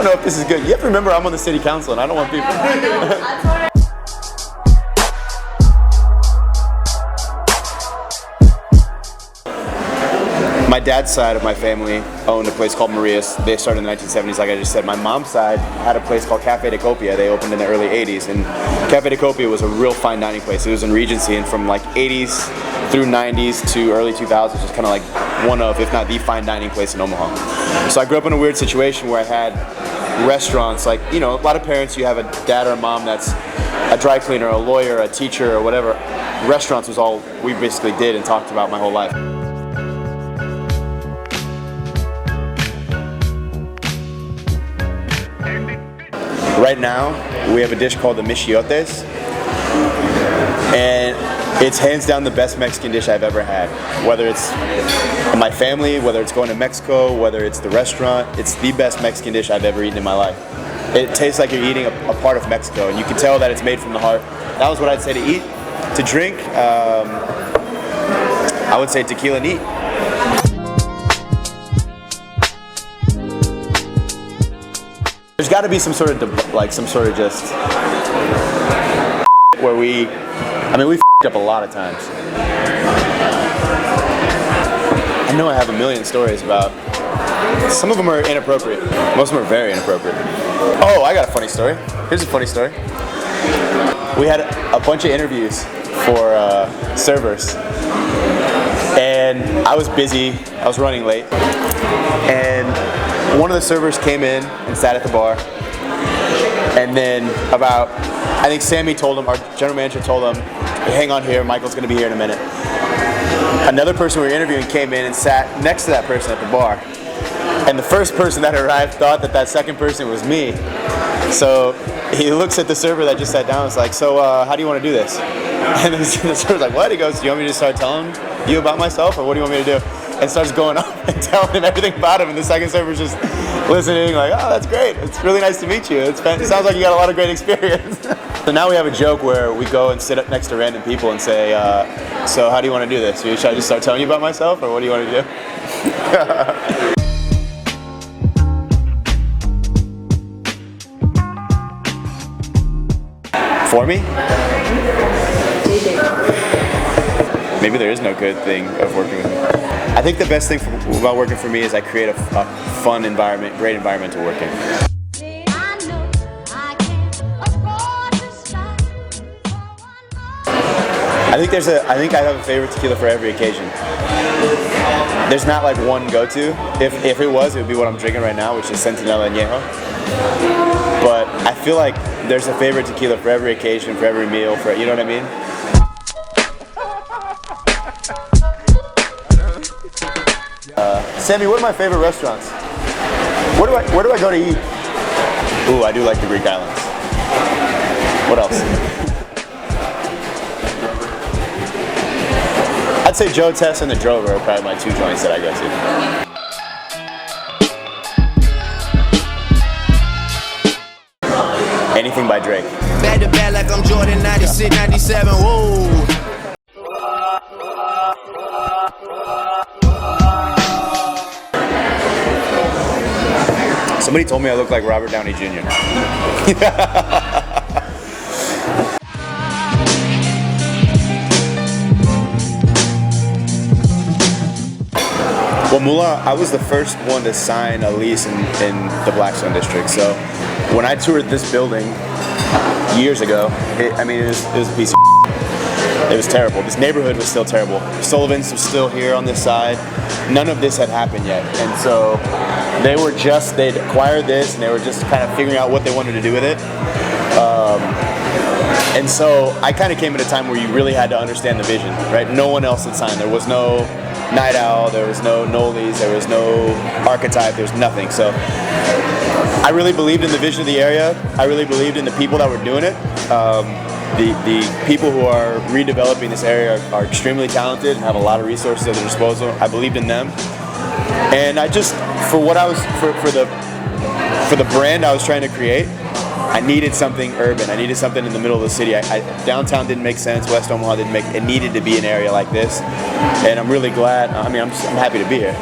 don't know if this is good. You have to remember I'm on the city council and I don't want people. My dad's side of my family owned a place called Maria's. They started in the 1970s, like I just said. My mom's side had a place called Cafe de Copia. They opened in the early 80s, and Cafe de Copia was a real fine dining place. It was in Regency, and from like 80s through 90s to early 2000s, it was kind of like one of, if not the fine dining place in Omaha. So I grew up in a weird situation where I had restaurants, like, you know, a lot of parents, you have a dad or a mom that's a dry cleaner, a lawyer, a teacher, or whatever. Restaurants was all we basically did and talked about my whole life. Right now, we have a dish called the michiotes, and it's hands down the best Mexican dish I've ever had. Whether it's my family, whether it's going to Mexico, whether it's the restaurant, it's the best Mexican dish I've ever eaten in my life. It tastes like you're eating a part of Mexico, and you can tell that it's made from the heart. That was what I'd say to eat. To drink, I would say tequila neat. There's got to be some sort of just where we f***ed up a lot of times. I know I have a million stories about. Some of them are inappropriate. Most of them are very inappropriate. Oh, I got a funny story. Here's a funny story. We had a bunch of interviews for servers, and I was busy. I was running late, and one of the servers came in and sat at the bar, and then I think Sammy told him, our general manager told him, hang on here, Michael's going to be here in a minute. Another person we were interviewing came in and sat next to that person at the bar, and the first person that arrived thought that second person was me. So he looks at the server that just sat down and was like, so how do you want to do this? And the server's like, what? He goes, do you want me to start telling you about myself, or what do you want me to do? And starts going up and telling him everything about him, and the second server's just listening like, oh, that's great, it's really nice to meet you, it sounds like you got a lot of great experience. So now we have a joke where we go and sit up next to random people and say, so how do you want to do this? Should I just start telling you about myself, or what do you want to do? For me? Maybe there is no good thing of working with me. I think the best thing about working for me is I create a fun environment, great environment to work in. I think I have a favorite tequila for every occasion. There's not like one go-to. If it was, it would be what I'm drinking right now, which is Centinela Añejo. But I feel like there's a favorite tequila for every occasion, for every meal, you know what I mean? Sammy, what are my favorite restaurants? Where do I go to eat? Ooh, I do like the Greek Islands. What else? I'd say Joe Tess and the Drover are probably my two joints that I go to. Anything by Drake. Back to back like I'm Jordan 96, 97, whoa. Somebody told me I look like Robert Downey Jr. Well, Mula, I was the first one to sign a lease in the Blackstone District. So when I toured this building years ago, it was a piece of It was terrible. This neighborhood was still terrible. Sullivan's was still here on this side. None of this had happened yet. And so they'd acquired this, and they were just kind of figuring out what they wanted to do with it. And so I kind of came at a time where you really had to understand the vision, right? No one else had signed. There was no Night Owl, there was no Nolies, there was no Archetype, there was nothing. So I really believed in the vision of the area. I really believed in the people that were doing it. The people who are redeveloping this area are extremely talented and have a lot of resources at their disposal. I believed in them. And I just, for the brand I was trying to create, I needed something urban. I needed something in the middle of the city. Downtown didn't make sense. West Omaha didn't make. It needed to be an area like this, and I'm really glad. I'm happy to be here.